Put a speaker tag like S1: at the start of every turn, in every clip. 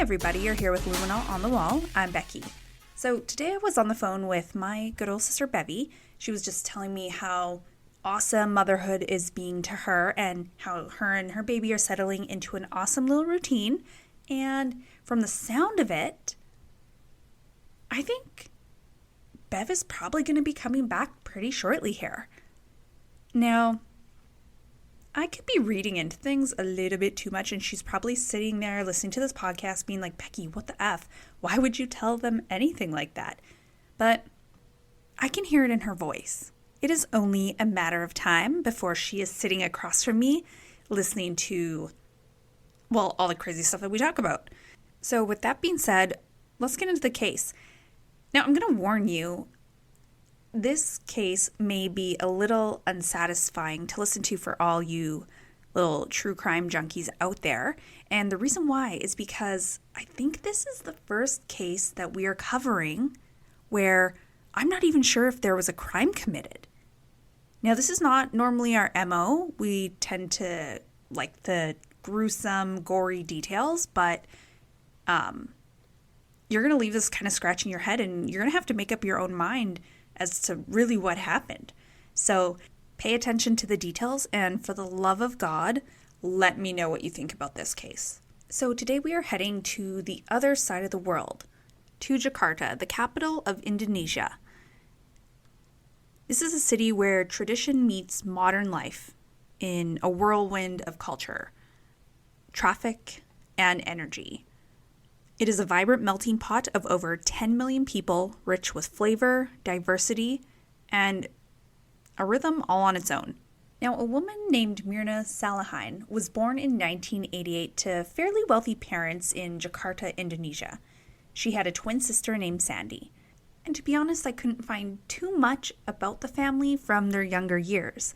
S1: everybody, you're here with Luminol on the Wall. I'm Becky. So today I was on the phone with my good old sister Becky. She was just telling me how awesome motherhood is being to her and how her and her baby are settling into an awesome little routine. And from the sound of it, I think Bev is probably going to be coming back pretty shortly here. Now, I could be reading into things a little bit too much, and she's probably sitting there listening to this podcast being like, Becky, what the F? Why would you tell them anything like that? But I can hear it in her voice. It is only a matter of time before she is sitting across from me listening to, well, all the crazy stuff that we talk about. So with that being said, let's get into the case. Now, I'm going to warn you, this case may be a little unsatisfying to listen to for all you little true crime junkies out there. And the reason why is because I think this is the first case that we are covering where I'm not even sure if there was a crime committed. Now, this is not normally our MO. We tend to like the gruesome, gory details, but you're going to leave this kind of scratching your head and you're going to have to make up your own mind as to really what happened. So pay attention to the details, and for the love of God, let me know what you think about this case. So today we are heading to the other side of the world, to Jakarta, the capital of Indonesia. This is a city where tradition meets modern life in a whirlwind of culture, traffic, and energy. It is a vibrant melting pot of over 10 million people, rich with flavor, diversity, and a rhythm all on its own. Now, a woman named Mirna Salihin was born in 1988 to fairly wealthy parents in Jakarta, Indonesia. She had a twin sister named Sandy. And to be honest, I couldn't find too much about the family from their younger years.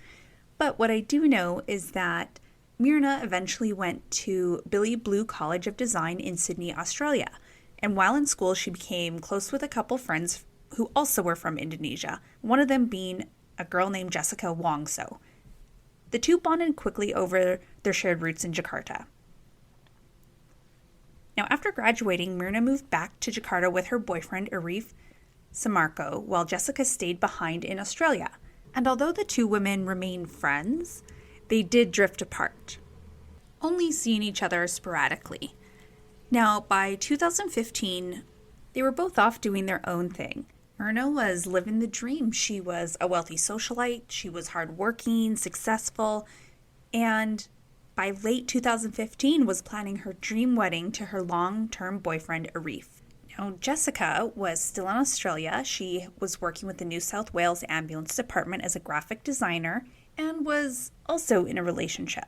S1: But what I do know is that Mirna eventually went to Billy Blue College of Design in Sydney, Australia. And while in school, she became close with a couple friends who also were from Indonesia, one of them being a girl named Jessica Wongso. The two bonded quickly over their shared roots in Jakarta. Now, after graduating, Mirna moved back to Jakarta with her boyfriend, Arif Samarko, while Jessica stayed behind in Australia. And although the two women remained friends, they did drift apart, only seeing each other sporadically. Now, by 2015, they were both off doing their own thing. Mirna was living the dream. She was a wealthy socialite, she was hardworking, successful, and by late 2015 was planning her dream wedding to her long-term boyfriend, Arif. Now, Jessica was still in Australia. She was working with the New South Wales Ambulance Department as a graphic designer and was also in a relationship.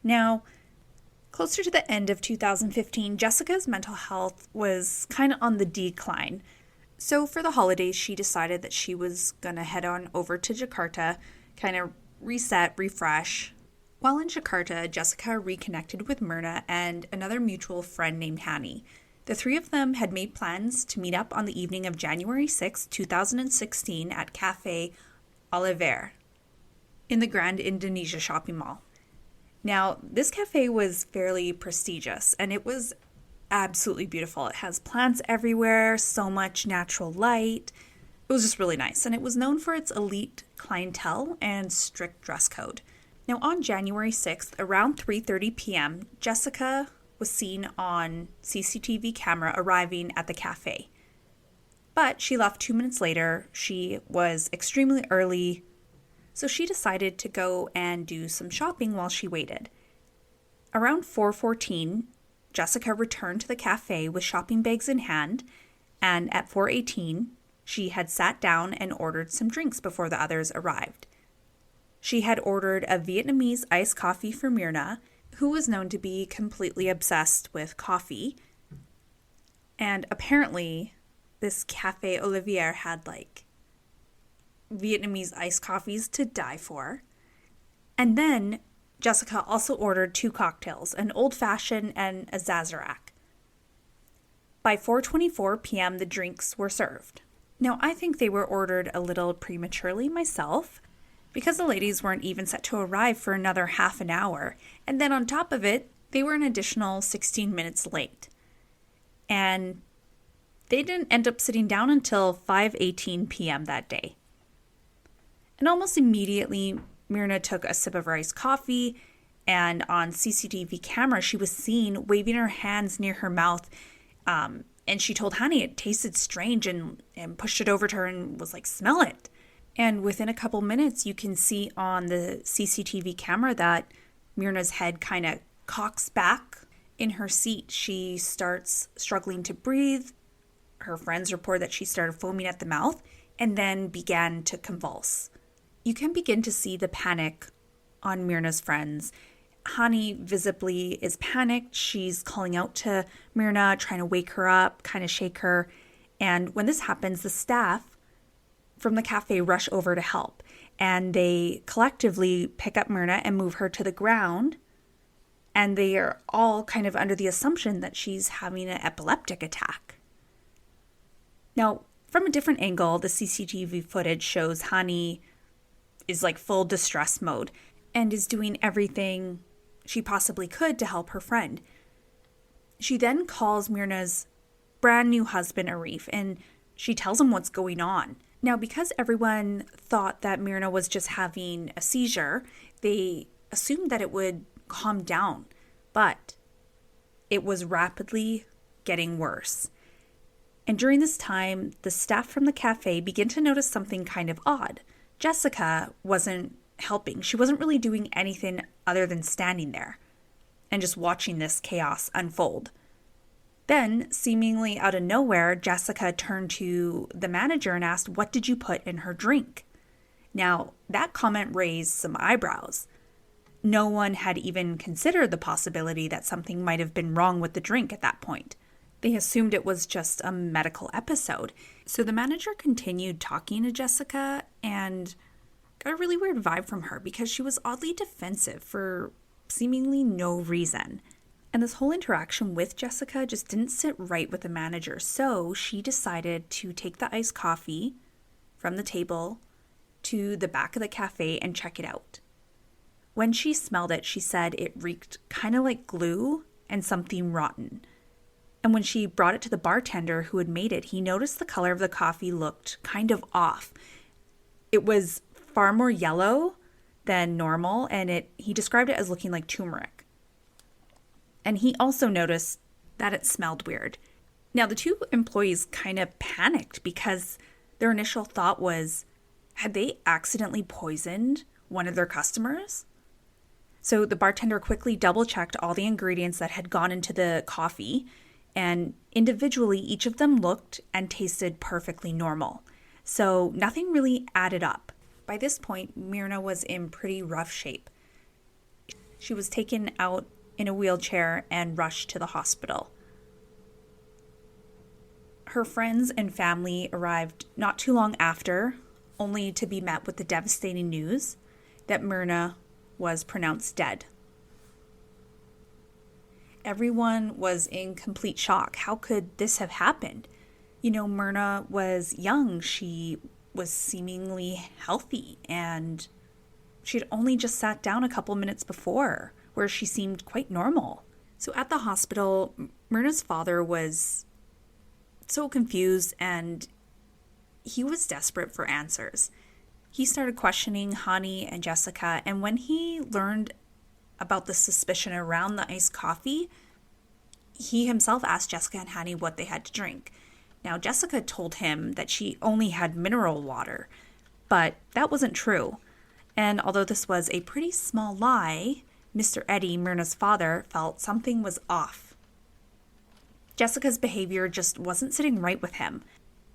S1: Now, closer to the end of 2015, Jessica's mental health was kind of on the decline. So for the holidays, she decided that she was going to head on over to Jakarta, kind of reset, refresh. While in Jakarta, Jessica reconnected with Mirna and another mutual friend named Hani. The three of them had made plans to meet up on the evening of January 6, 2016 at Cafe Olivier in the Grand Indonesia shopping mall. Now, this cafe was fairly prestigious, and it was absolutely beautiful. It has plants everywhere, so much natural light. It was just really nice, and it was known for its elite clientele and strict dress code. Now, on January 6th, around 3:30 p.m., Jessica was seen on CCTV camera arriving at the cafe. But she left 2 minutes later. She was extremely early, so she decided to go and do some shopping while she waited. Around 4:14, Jessica returned to the cafe with shopping bags in hand, and at 4:18, she had sat down and ordered some drinks before the others arrived. She had ordered a Vietnamese iced coffee for Mirna, who was known to be completely obsessed with coffee. And apparently, this Cafe Olivier had Vietnamese iced coffees to die for. And then Jessica also ordered 2 cocktails, an old-fashioned and a Sazerac. By 4:24 p.m., the drinks were served. Now, I think they were ordered a little prematurely myself, because the ladies weren't even set to arrive for another half an hour, and then on top of it, they were an additional 16 minutes late. and they didn't end up sitting down until 5:18 p.m. that day. And almost immediately, Mirna took a sip of her iced coffee, and on CCTV camera, she was seen waving her hands near her mouth, and she told Hani it tasted strange and pushed it over to her and was like, smell it. And within a couple minutes, you can see on the CCTV camera that Mirna's head kind of cocks back in her seat. She starts struggling to breathe. Her friends report that she started foaming at the mouth and then began to convulse. You can begin to see the panic on Mirna's friends. Hani visibly is panicked. She's calling out to Mirna, trying to wake her up, kind of shake her. And when this happens, the staff from the cafe rush over to help. And they collectively pick up Mirna and move her to the ground. And they are all kind of under the assumption that she's having an epileptic attack. Now, from a different angle, the CCTV footage shows Hani is like full distress mode and is doing everything she possibly could to help her friend. She then calls Mirna's brand new husband, Arif, and she tells him what's going on. Now, because everyone thought that Mirna was just having a seizure, they assumed that it would calm down, but it was rapidly getting worse. And during this time, the staff from the cafe began to notice something kind of odd. Jessica wasn't helping. She wasn't really doing anything other than standing there and just watching this chaos unfold. Then, seemingly out of nowhere, Jessica turned to the manager and asked, "What did you put in her drink?" Now, that comment raised some eyebrows. No one had even considered the possibility that something might have been wrong with the drink at that point. They assumed it was just a medical episode. So the manager continued talking to Jessica and got a really weird vibe from her because she was oddly defensive for seemingly no reason. And this whole interaction with Jessica just didn't sit right with the manager. So she decided to take the iced coffee from the table to the back of the cafe and check it out. When she smelled it, she said it reeked kind of like glue and something rotten. And when she brought it to the bartender who had made it, he noticed the color of the coffee looked kind of off. It was far more yellow than normal, and he described it as looking like turmeric. And he also noticed that it smelled weird. Now, the two employees kind of panicked because their initial thought was, had they accidentally poisoned one of their customers? So the bartender quickly double-checked all the ingredients that had gone into the coffee, and individually, each of them looked and tasted perfectly normal. So nothing really added up. By this point, Mirna was in pretty rough shape. She was taken out in a wheelchair and rushed to the hospital. Her friends and family arrived not too long after, only to be met with the devastating news that Mirna was pronounced dead. Everyone was in complete shock. How could this have happened? You know, Mirna was young. She was seemingly healthy, and she had only just sat down a couple minutes before, where she seemed quite normal. So at the hospital, Mirna's father was so confused, and he was desperate for answers. He started questioning Hani and Jessica, and when he learned about the suspicion around the iced coffee, he himself asked Jessica and Hani what they had to drink. Now, Jessica told him that she only had mineral water, but that wasn't true. And although this was a pretty small lie, Mr. Eddie, Mirna's father, felt something was off. Jessica's behavior just wasn't sitting right with him.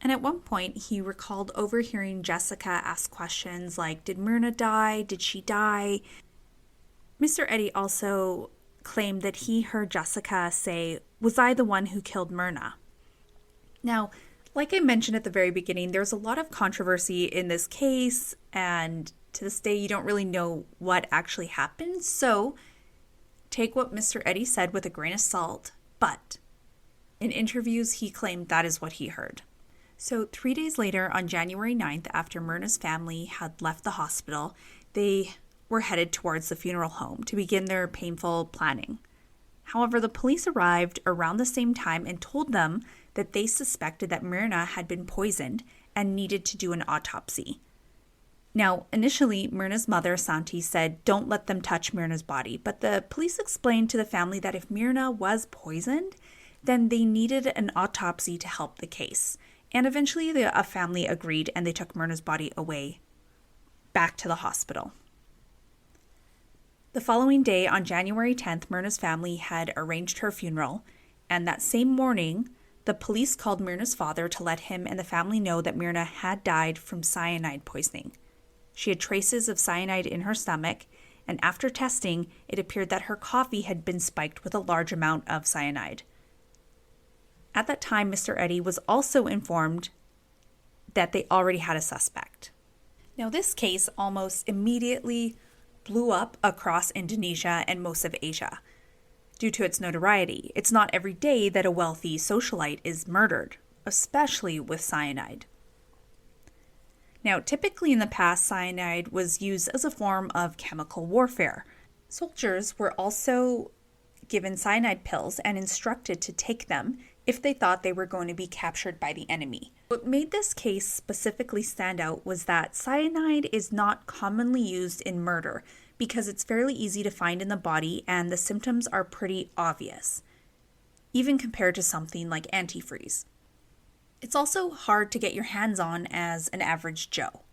S1: And at one point, he recalled overhearing Jessica ask questions like, did Mirna die? Did she die? Mr. Eddie also claimed that he heard Jessica say, was I the one who killed Mirna? Now, like I mentioned at the very beginning, there's a lot of controversy in this case, and to this day, you don't really know what actually happened. So take what Mr. Eddie said with a grain of salt, but in interviews, he claimed that is what he heard. So 3 days later, on January 9th, after Mirna's family had left the hospital, they were headed towards the funeral home to begin their painful planning. However, the police arrived around the same time and told them that they suspected that Mirna had been poisoned and needed to do an autopsy. Now, initially, Mirna's mother, Santi, said don't let them touch Mirna's body, but the police explained to the family that if Mirna was poisoned, then they needed an autopsy to help the case. And eventually, the family agreed and they took Mirna's body away, back to the hospital. The following day, on January 10th, Mirna's family had arranged her funeral, and that same morning, the police called Mirna's father to let him and the family know that Mirna had died from cyanide poisoning. She had traces of cyanide in her stomach, and after testing, it appeared that her coffee had been spiked with a large amount of cyanide. At that time, Mr. Eddy was also informed that they already had a suspect. Now, this case almost immediately blew up across Indonesia and most of Asia due to its notoriety. It's not every day that a wealthy socialite is murdered, especially with cyanide. Now, typically in the past, cyanide was used as a form of chemical warfare. Soldiers were also given cyanide pills and instructed to take them if they thought they were going to be captured by the enemy. What made this case specifically stand out was that cyanide is not commonly used in murder because it's fairly easy to find in the body and the symptoms are pretty obvious, even compared to something like antifreeze. It's also hard to get your hands on as an average Joe.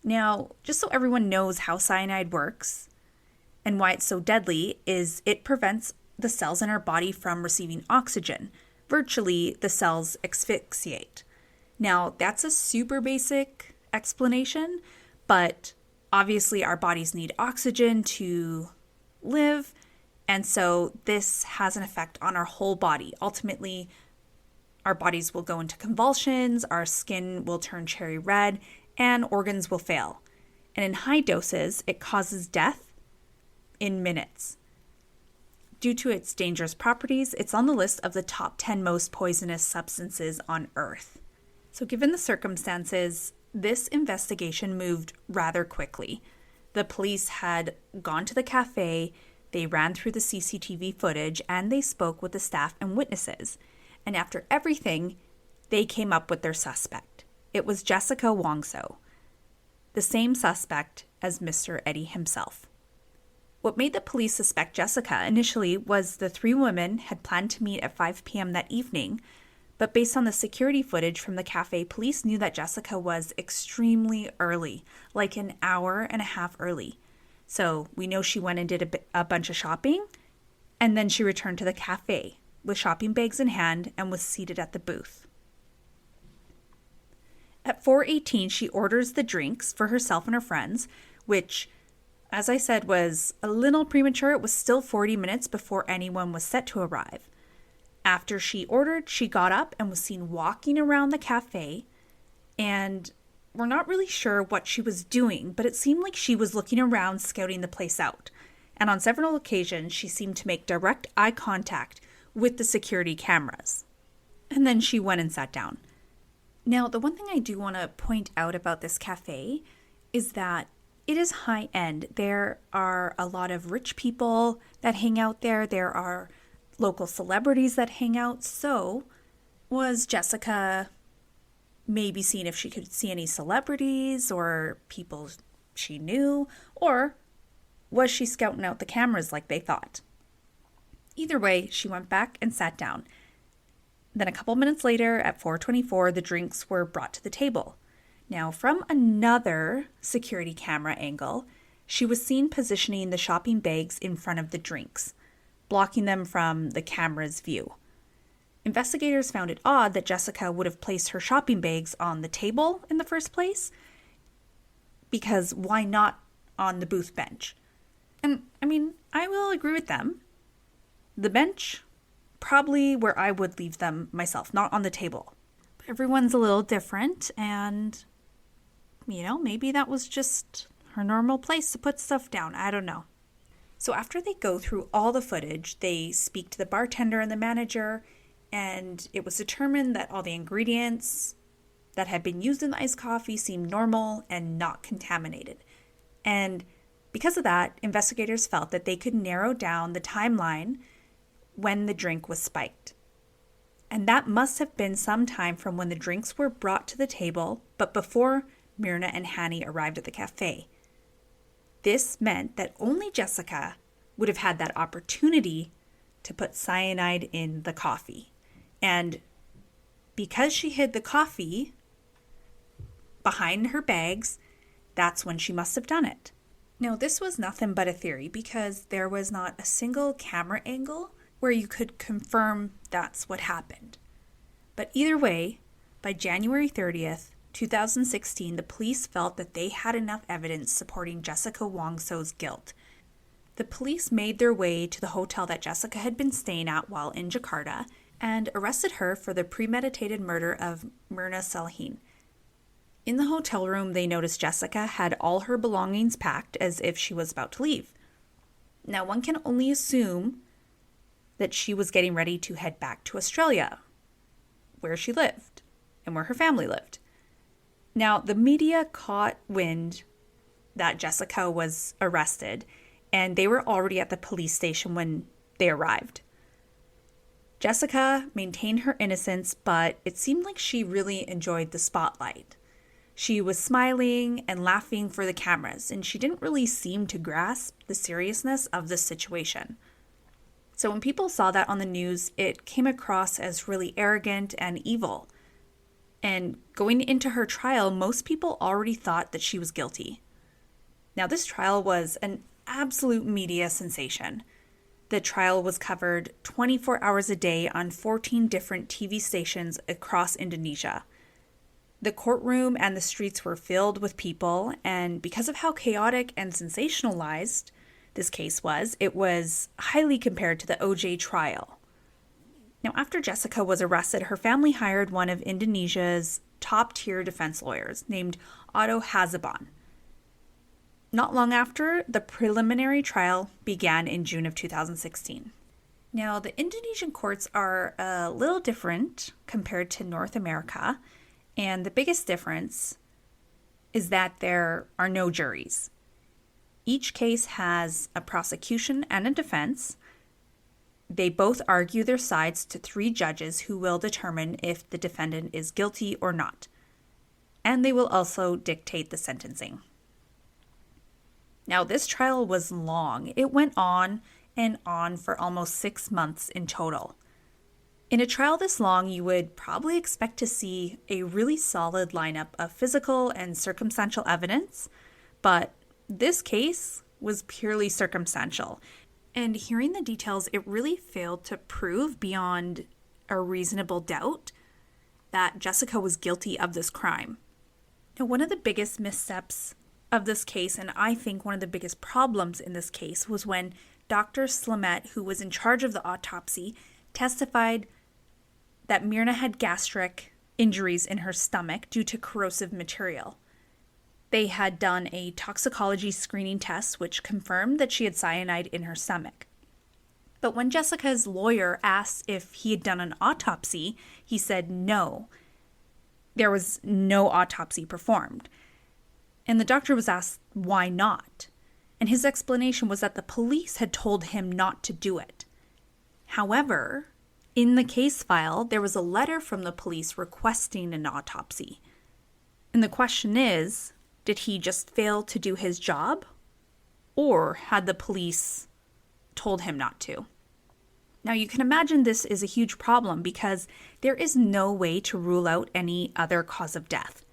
S1: Now, just so everyone knows how cyanide works and why it's so deadly, is it prevents the cells in our body from receiving oxygen. Virtually, the cells asphyxiate. Now, that's a super basic explanation, but obviously our bodies need oxygen to live, and so this has an effect on our whole body. Ultimately, our bodies will go into convulsions, our skin will turn cherry red, and organs will fail. And in high doses, it causes death in minutes. Due to its dangerous properties, it's on the list of the top 10 most poisonous substances on Earth. So given the circumstances, this investigation moved rather quickly. The police had gone to the cafe, they ran through the CCTV footage, and they spoke with the staff and witnesses. And after everything, they came up with their suspect. It was Jessica Wongso, the same suspect as Mr. Eddy himself. What made the police suspect Jessica initially was the three women had planned to meet at 5 p.m. that evening, but based on the security footage from the cafe, police knew that Jessica was extremely early, like an hour and a half early. So we know she went and did a bunch of shopping, and then she returned to the cafe with shopping bags in hand and was seated at the booth. At 4:18, she orders the drinks for herself and her friends, which, as I said, was a little premature. It was still 40 minutes before anyone was set to arrive. After she ordered, she got up and was seen walking around the cafe, and we're not really sure what she was doing, but it seemed like she was looking around, scouting the place out. And on several occasions, she seemed to make direct eye contact with the security cameras. And then she went and sat down. Now, the one thing I do want to point out about this cafe is that it is high end. There are a lot of rich people that hang out there. There are local celebrities that hang out. So was Jessica maybe seeing if she could see any celebrities or people she knew? Or was she scouting out the cameras like they thought? Either way, she went back and sat down. Then a couple minutes later, at 4:24, the drinks were brought to the table. Now, from another security camera angle, she was seen positioning the shopping bags in front of the drinks, blocking them from the camera's view. Investigators found it odd that Jessica would have placed her shopping bags on the table in the first place, because why not on the booth bench? And, I will agree with them. The bench, probably where I would leave them myself, not on the table. But everyone's a little different, and maybe that was just her normal place to put stuff down. I don't know. So after they go through all the footage, they speak to the bartender and the manager, and it was determined that all the ingredients that had been used in the iced coffee seemed normal and not contaminated. And because of that, investigators felt that they could narrow down the timeline when the drink was spiked. And that must have been some time from when the drinks were brought to the table, but before Mirna and Hani arrived at the cafe. This meant that only Jessica would have had that opportunity to put cyanide in the coffee. And because she hid the coffee behind her bags, that's when she must have done it. Now, this was nothing but a theory because there was not a single camera angle where you could confirm that's what happened. But either way, by January 30th, 2016, the police felt that they had enough evidence supporting Jessica Wong-So's guilt. The police made their way to the hotel that Jessica had been staying at while in Jakarta and arrested her for the premeditated murder of Mirna Salihin. In the hotel room, they noticed Jessica had all her belongings packed as if she was about to leave. Now, one can only assume that she was getting ready to head back to Australia, where she lived and where her family lived. Now, the media caught wind that Jessica was arrested, and they were already at the police station when they arrived. Jessica maintained her innocence, but it seemed like she really enjoyed the spotlight. She was smiling and laughing for the cameras, and she didn't really seem to grasp the seriousness of the situation. So when people saw that on the news, it came across as really arrogant and evil. And going into her trial, most people already thought that she was guilty. Now, this trial was an absolute media sensation. The trial was covered 24 hours a day on 14 different TV stations across Indonesia. The courtroom and the streets were filled with people, and because of how chaotic and sensationalized this case was, it was highly compared to the OJ trial. Now, after Jessica was arrested, her family hired one of Indonesia's top-tier defense lawyers named Otto Hasibuan. Not long after, the preliminary trial began in June of 2016. Now, the Indonesian courts are a little different compared to North America, and the biggest difference is that there are no juries. Each case has a prosecution and a defense. They both argue their sides to 3 judges who will determine if the defendant is guilty or not. And they will also dictate the sentencing. Now, this trial was long. It went on and on for almost 6 months in total. In a trial this long, you would probably expect to see a really solid lineup of physical and circumstantial evidence, but this case was purely circumstantial. And hearing the details, it really failed to prove beyond a reasonable doubt that Jessica was guilty of this crime. Now, one of the biggest missteps of this case, and I think one of the biggest problems in this case, was when Dr. Slamet, who was in charge of the autopsy, testified that Mirna had gastric injuries in her stomach due to corrosive material. They had done a toxicology screening test which confirmed that she had cyanide in her stomach. But when Jessica's lawyer asked if he had done an autopsy, he said no. There was no autopsy performed. And the doctor was asked why not. And his explanation was that the police had told him not to do it. However, in the case file, there was a letter from the police requesting an autopsy. And the question is, did he just fail to do his job? Or had the police told him not to? Now, you can imagine this is a huge problem because there is no way to rule out any other cause of death.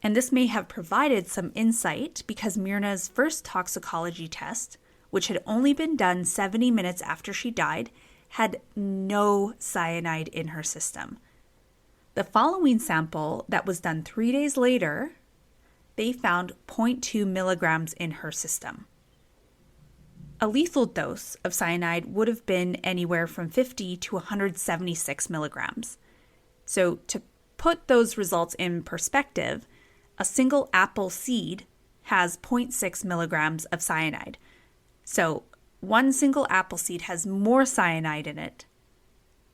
S1: And this may have provided some insight because Mirna's first toxicology test, which had only been done 70 minutes after she died, had no cyanide in her system. The following sample that was done 3 days later, they found 0.2 milligrams in her system. A lethal dose of cyanide would have been anywhere from 50 to 176 milligrams. So to put those results in perspective, a single apple seed has 0.6 milligrams of cyanide. So one single apple seed has more cyanide in it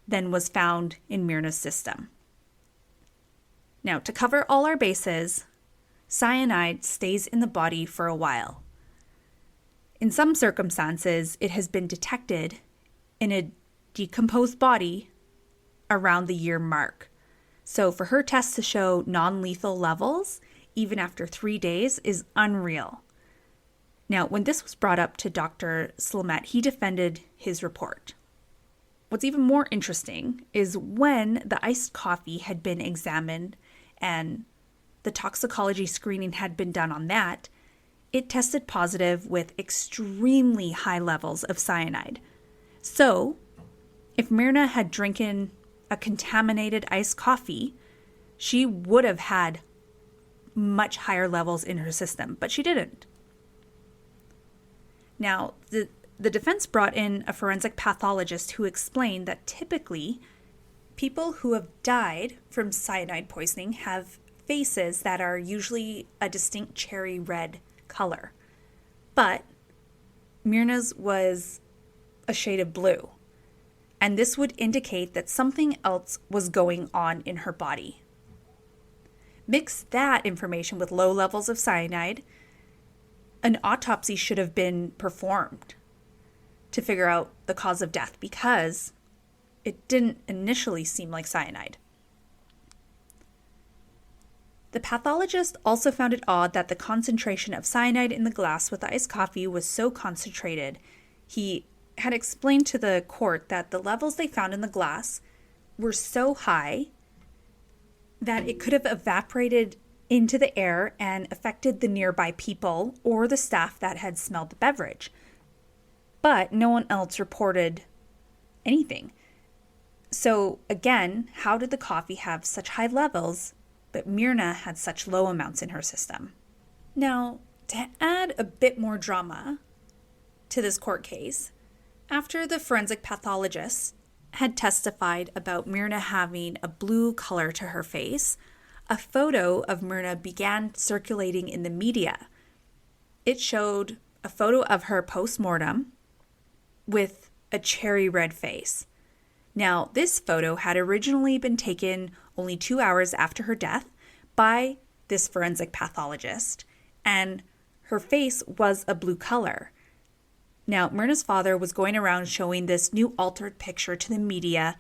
S1: than was found in Mirna's system. Now, to cover all our bases, cyanide stays in the body for a while. In some circumstances, it has been detected in a decomposed body around the year mark. So for her test to show non-lethal levels, even after 3 days, is unreal. Now, when this was brought up to Dr. Slamet, he defended his report. What's even more interesting is when the iced coffee had been examined and the toxicology screening had been done on that, it tested positive with extremely high levels of cyanide. So, if Mirna had drinking a contaminated iced coffee, she would have had much higher levels in her system, but she didn't. Now, the defense brought in a forensic pathologist who explained that typically people who have died from cyanide poisoning have faces that are usually a distinct cherry red color. But Mirna's was a shade of blue, and this would indicate that something else was going on in her body. Mix that information with low levels of cyanide, an autopsy should have been performed to figure out the cause of death because it didn't initially seem like cyanide. The pathologist also found it odd that the concentration of cyanide in the glass with the iced coffee was so concentrated. He had explained to the court that the levels they found in the glass were so high that it could have evaporated into the air and affected the nearby people or the staff that had smelled the beverage. But no one else reported anything. So again, how did the coffee have such high levels, but Mirna had such low amounts in her system? Now, to add a bit more drama to this court case, after the forensic pathologist had testified about Mirna having a blue color to her face, a photo of Mirna began circulating in the media. It showed a photo of her post-mortem with a cherry red face. Now, this photo had originally been taken only 2 hours after her death by this forensic pathologist, and her face was a blue color. Now, Mirna's father was going around showing this new altered picture to the media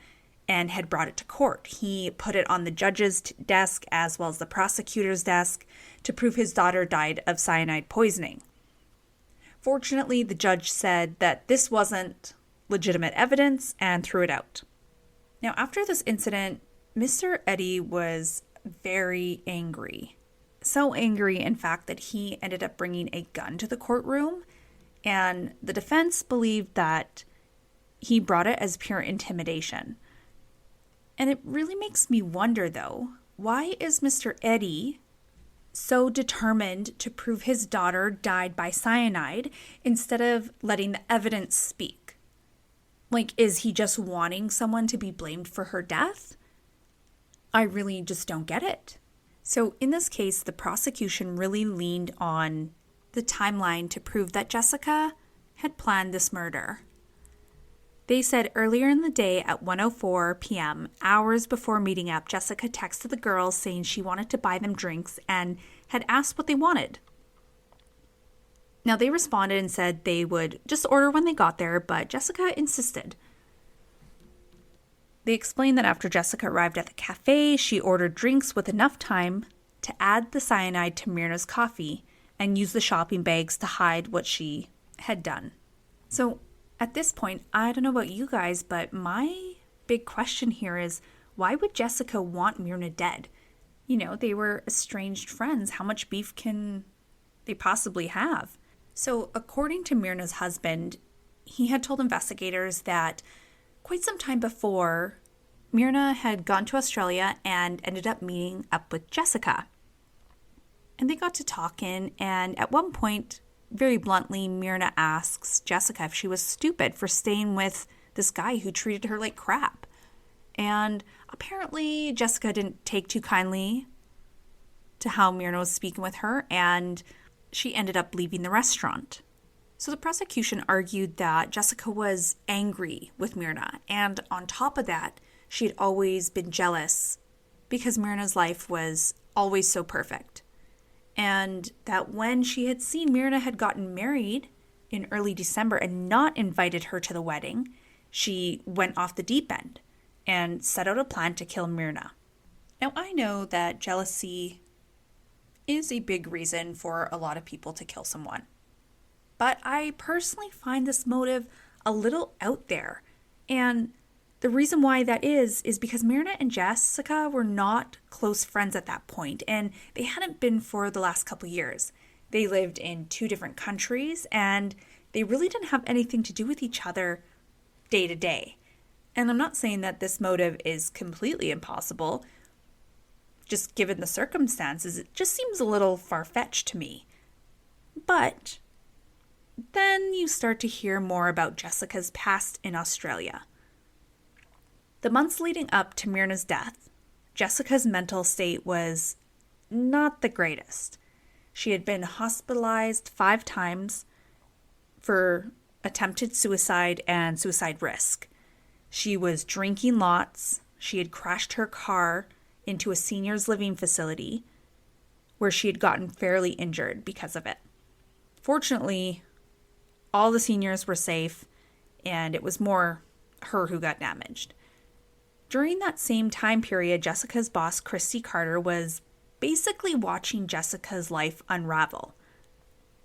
S1: and had brought it to court. He put it on the judge's desk as well as the prosecutor's desk to prove his daughter died of cyanide poisoning. Fortunately, the judge said that this wasn't legitimate evidence and threw it out. Now, after this incident, Mr. Eddy was very angry. So angry, in fact, that he ended up bringing a gun to the courtroom, and the defense believed that he brought it as pure intimidation. And it really makes me wonder, though, why is Mr. Eddy so determined to prove his daughter died by cyanide instead of letting the evidence speak? Like, is he just wanting someone to be blamed for her death? I really just don't get it. So in this case, the prosecution really leaned on the timeline to prove that Jessica had planned this murder. They said earlier in the day at 1:04 p.m., hours before meeting up, Jessica texted the girls saying she wanted to buy them drinks and had asked what they wanted. Now, they responded and said they would just order when they got there, but Jessica insisted. They explained that after Jessica arrived at the cafe, she ordered drinks with enough time to add the cyanide to Mirna's coffee and use the shopping bags to hide what she had done. So at this point, I don't know about you guys, but my big question here is, why would Jessica want Mirna dead? You know, they were estranged friends. How much beef can they possibly have? So according to Mirna's husband, he had told investigators that quite some time before, Mirna had gone to Australia and ended up meeting up with Jessica. And they got to talking, and at one point, very bluntly, Mirna asks Jessica if she was stupid for staying with this guy who treated her like crap. And apparently, Jessica didn't take too kindly to how Mirna was speaking with her, and she ended up leaving the restaurant. So the prosecution argued that Jessica was angry with Mirna, and on top of that, she had always been jealous because Mirna's life was always so perfect. And that when she had seen Mirna had gotten married in early December and not invited her to the wedding, she went off the deep end and set out a plan to kill Mirna. Now, I know that jealousy is a big reason for a lot of people to kill someone, but I personally find this motive a little out there. And the reason why that is because Mirna and Jessica were not close friends at that point, and they hadn't been for the last couple years. They lived in 2 different countries, and they really didn't have anything to do with each other day to day. And I'm not saying that this motive is completely impossible. Just given the circumstances, it just seems a little far-fetched to me. But then you start to hear more about Jessica's past in Australia. The months leading up to Mirna's death, Jessica's mental state was not the greatest. She had been hospitalized 5 times for attempted suicide and suicide risk. She was drinking lots. She had crashed her car into a seniors living facility where she had gotten fairly injured because of it. Fortunately, all the seniors were safe, and it was more her who got damaged. During that same time period, Jessica's boss, Christy Carter, was basically watching Jessica's life unravel.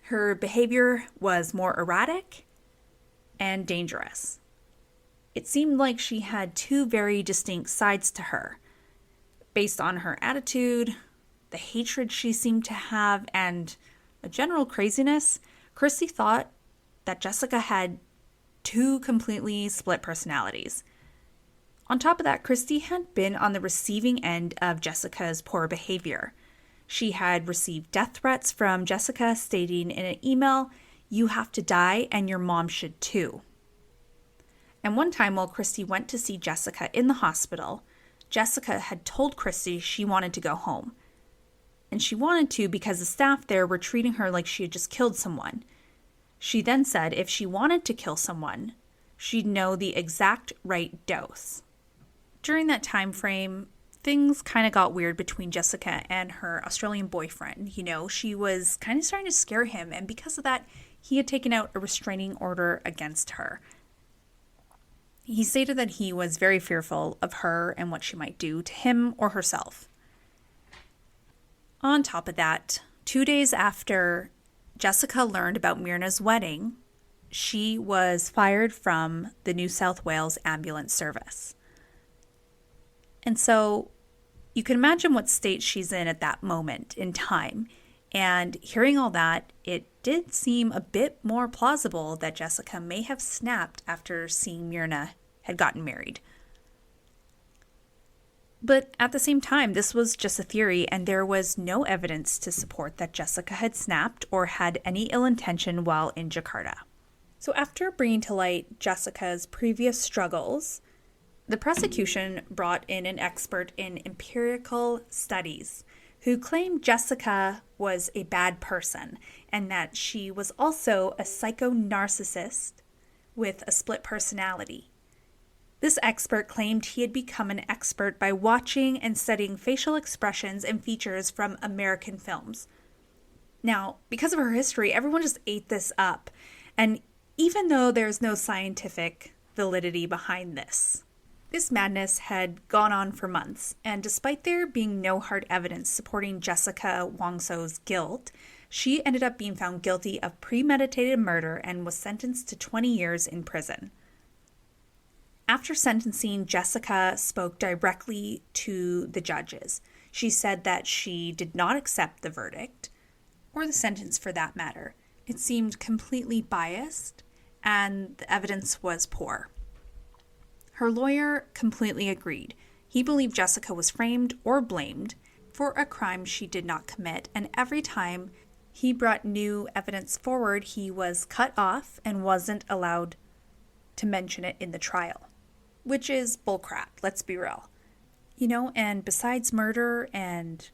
S1: Her behavior was more erratic and dangerous. It seemed like she had 2 very distinct sides to her. Based on her attitude, the hatred she seemed to have, and a general craziness, Christy thought that Jessica had 2 completely split personalities. On top of that, Christy had been on the receiving end of Jessica's poor behavior. She had received death threats from Jessica stating in an email, "You have to die and your mom should too." And one time while Christy went to see Jessica in the hospital, Jessica had told Christy she wanted to go home. And she wanted to because the staff there were treating her like she had just killed someone. She then said if she wanted to kill someone, she'd know the exact right dose. During that time frame, things kind of got weird between Jessica and her Australian boyfriend. She was kind of starting to scare him, and because of that, he had taken out a restraining order against her. He stated that he was very fearful of her and what she might do to him or herself. On top of that, 2 days after Jessica learned about Mirna's wedding, she was fired from the New South Wales ambulance service. And so you can imagine what state she's in at that moment in time. And hearing all that, it did seem a bit more plausible that Jessica may have snapped after seeing Mirna had gotten married. But at the same time, this was just a theory, and there was no evidence to support that Jessica had snapped or had any ill intention while in Jakarta. So after bringing to light Jessica's previous struggles, the prosecution brought in an expert in empirical studies who claimed Jessica was a bad person and that she was also a psycho-narcissist with a split personality. This expert claimed he had become an expert by watching and studying facial expressions and features from American films. Now, because of her history, everyone just ate this up, and even though there's no scientific validity behind this madness had gone on for months, and despite there being no hard evidence supporting Jessica Wongso's guilt, she ended up being found guilty of premeditated murder and was sentenced to 20 years in prison. After sentencing, Jessica spoke directly to the judges. She said that she did not accept the verdict, or the sentence for that matter. It seemed completely biased, and the evidence was poor. Her lawyer completely agreed. He believed Jessica was framed or blamed for a crime she did not commit, and every time he brought new evidence forward, he was cut off and wasn't allowed to mention it in the trial. Which is bullcrap, let's be real. And besides murder and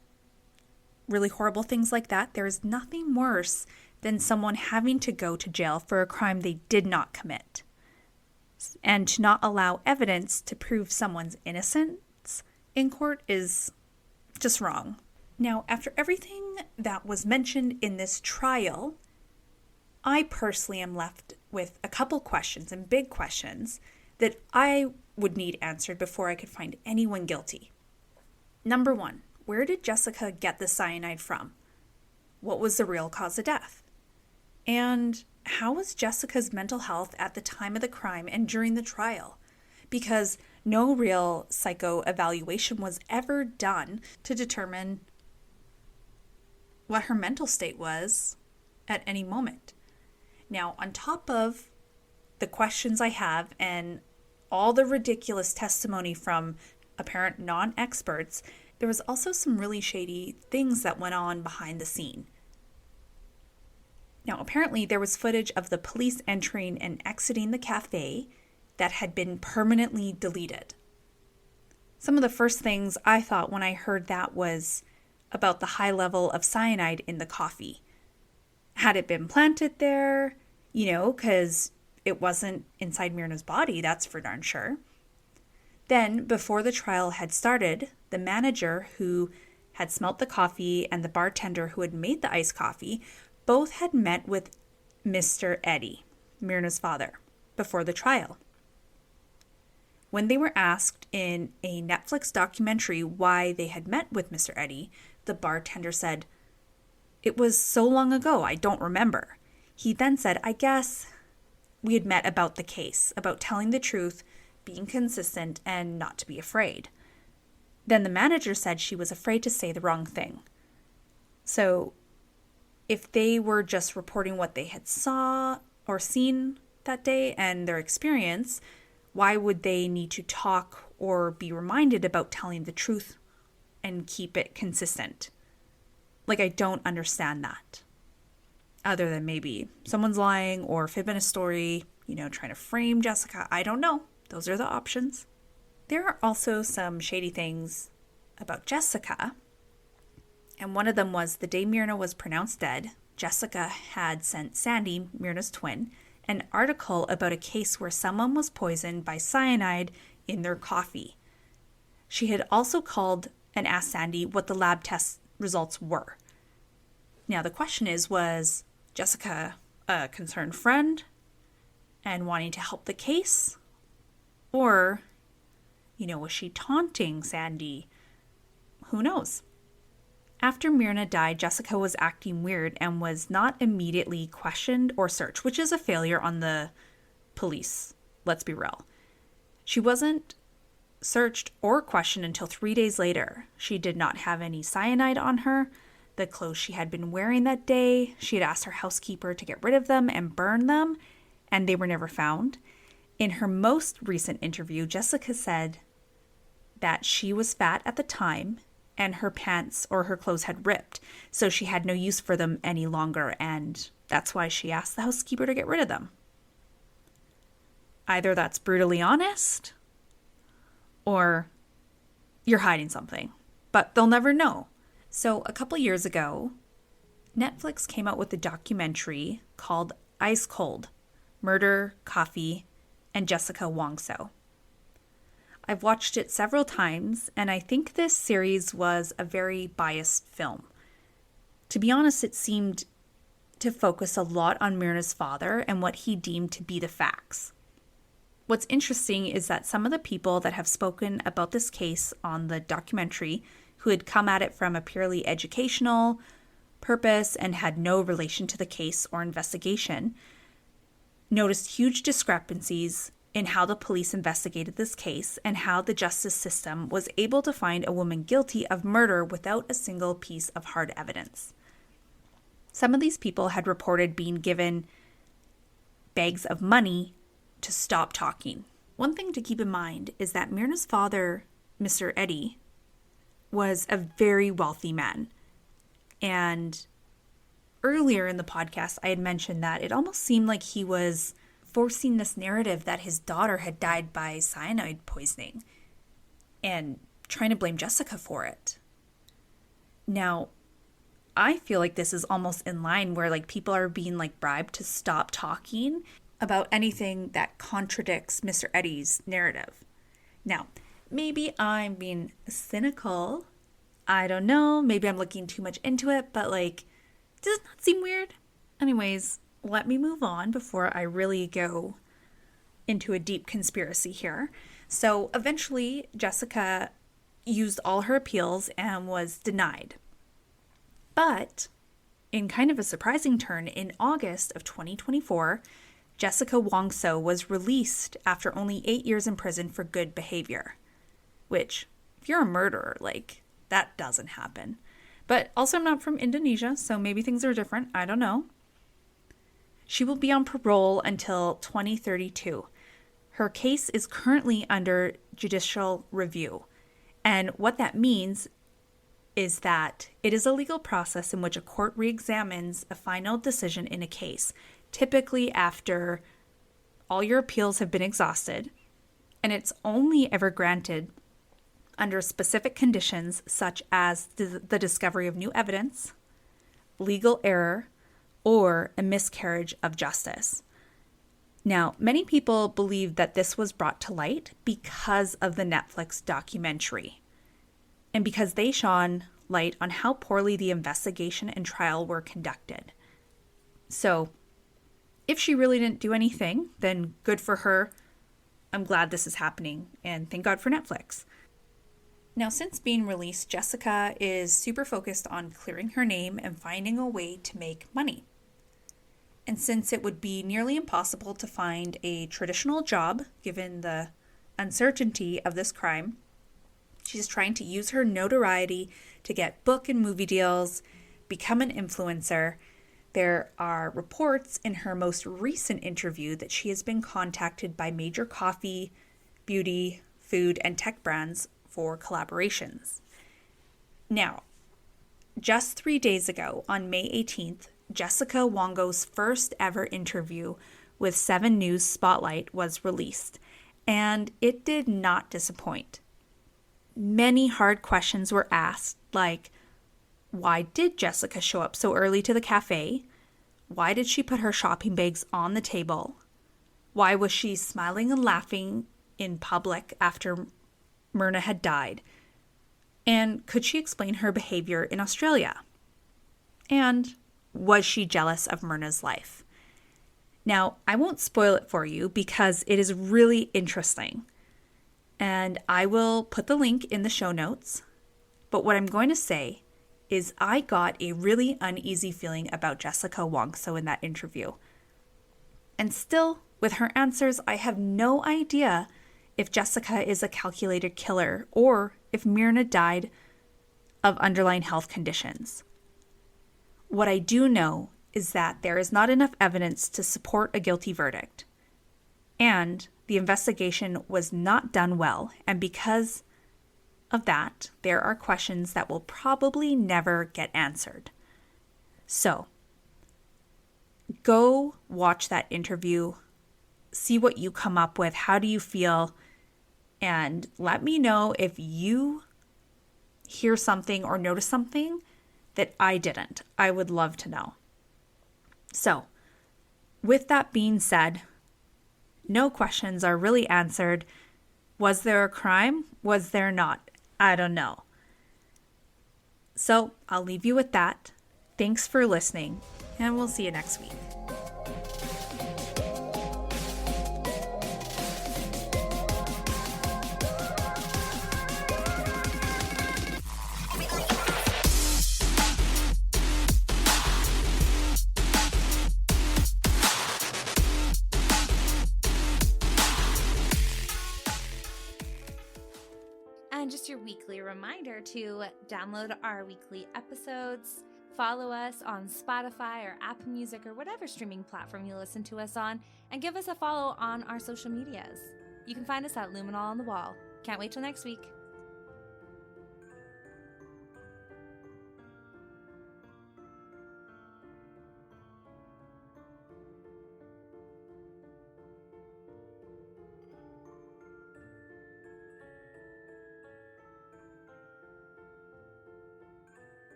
S1: really horrible things like that, there is nothing worse than someone having to go to jail for a crime they did not commit. And to not allow evidence to prove someone's innocence in court is just wrong. Now, after everything that was mentioned in this trial, I personally am left with a couple questions, and big questions. that I would need answered before I could find anyone guilty. Number 1, where did Jessica get the cyanide from? What was the real cause of death? And how was Jessica's mental health at the time of the crime and during the trial? Because no real psychoevaluation was ever done to determine what her mental state was at any moment. Now, on top of the questions I have and all the ridiculous testimony from apparent non-experts, there was also some really shady things that went on behind the scene. Now, apparently there was footage of the police entering and exiting the cafe that had been permanently deleted. Some of the first things I thought when I heard that was about the high level of cyanide in the coffee. Had it been planted there, because it wasn't inside Mirna's body, that's for darn sure. Then, before the trial had started, the manager who had smelt the coffee and the bartender who had made the iced coffee both had met with Mr. Eddie, Mirna's father, before the trial. When they were asked in a Netflix documentary why they had met with Mr. Eddie, the bartender said, "It was so long ago, I don't remember." He then said, "I guess we had met about the case, about telling the truth, being consistent, and not to be afraid." Then the manager said she was afraid to say the wrong thing. So if they were just reporting what they had saw or seen that day and their experience, why would they need to talk or be reminded about telling the truth and keep it consistent? I don't understand that. Other than maybe someone's lying or fibbing a story, trying to frame Jessica. I don't know. Those are the options. There are also some shady things about Jessica. And one of them was the day Mirna was pronounced dead, Jessica had sent Sandy, Mirna's twin, an article about a case where someone was poisoned by cyanide in their coffee. She had also called and asked Sandy what the lab test results were. Now the question is, was Jessica a concerned friend and wanting to help the case? Or, was she taunting Sandy? Who knows? After Mirna died, Jessica was acting weird and was not immediately questioned or searched, which is a failure on the police. Let's be real. She wasn't searched or questioned until 3 days later. She did not have any cyanide on her. The clothes she had been wearing that day, she had asked her housekeeper to get rid of them and burn them, and they were never found. In her most recent interview, Jessica said that she was fat at the time and her pants or her clothes had ripped, so she had no use for them any longer, and that's why she asked the housekeeper to get rid of them. Either that's brutally honest, or you're hiding something, but they'll never know. So a couple years ago, Netflix came out with a documentary called Ice Cold: Murder, Coffee, and Jessica Wongso. I've watched it several times, and I think this series was a very biased film. To be honest, it seemed to focus a lot on Mirna's father and what he deemed to be the facts. What's interesting is that some of the people that have spoken about this case on the documentary, who had come at it from a purely educational purpose and had no relation to the case or investigation, noticed huge discrepancies in how the police investigated this case and how the justice system was able to find a woman guilty of murder without a single piece of hard evidence. Some of these people had reported being given bags of money to stop talking. One thing to keep in mind is that Mirna's father, Mr. Eddie, was a very wealthy man. And earlier in the podcast, I had mentioned that it almost seemed like he was forcing this narrative that his daughter had died by cyanide poisoning and trying to blame Jessica for it. Now, I feel like this is almost in line where people are being bribed to stop talking about anything that contradicts Mr. Eddie's narrative. Now, maybe I'm being cynical. I don't know. Maybe I'm looking too much into it, but does it not seem weird? Anyways, let me move on before I really go into a deep conspiracy here. So eventually, Jessica used all her appeals and was denied. But in kind of a surprising turn, in August of 2024, Jessica Wong-So was released after only 8 years in prison for good behavior. Which, if you're a murderer, like, that doesn't happen. But also, I'm not from Indonesia, so maybe things are different. I don't know. She will be on parole until 2032. Her case is currently under judicial review. And what that means is that it is a legal process in which a court re-examines a final decision in a case, typically after all your appeals have been exhausted, and it's only ever granted under specific conditions such as the discovery of new evidence, legal error, or a miscarriage of justice. Now, many people believe that this was brought to light because of the Netflix documentary, and because they shone light on how poorly the investigation and trial were conducted. So, if she really didn't do anything, then good for her. I'm glad this is happening, and thank God for Netflix. Now, since being released, Jessica is super focused on clearing her name and finding a way to make money. And since it would be nearly impossible to find a traditional job, given the uncertainty of this crime, she's trying to use her notoriety to get book and movie deals, become an influencer. There are reports in her most recent interview that she has been contacted by major coffee, beauty, food, and tech brands for collaborations. Now, just 3 days ago, on May 18th, Jessica Wong-So's first ever interview with 7 News Spotlight was released, and it did not disappoint. Many hard questions were asked, like, why did Jessica show up so early to the cafe? Why did she put her shopping bags on the table? Why was she smiling and laughing in public after Mirna had died? And could she explain her behavior in Australia? And was she jealous of Mirna's life? Now, I won't spoil it for you because it is really interesting. And I will put the link in the show notes. But what I'm going to say is I got a really uneasy feeling about Jessica Wong-So in that interview. And still, with her answers, I have no idea if Jessica is a calculated killer or if Mirna died of underlying health conditions. What I do know is that there is not enough evidence to support a guilty verdict. And the investigation was not done well, and because of that, there are questions that will probably never get answered. So, go watch that interview, see what you come up with, how do you feel, and let me know if you hear something or notice something that I didn't. I would love to know. So, with that being said, no questions are really answered. Was there a crime? Was there not? I don't know. So, I'll leave you with that. Thanks for listening, and we'll see you next week.
S2: And just your weekly reminder to download our weekly episodes, follow us on Spotify or Apple Music or whatever streaming platform you listen to us on, and give us a follow on our social medias. You can find us at Luminol on the Wall. Can't wait till next week.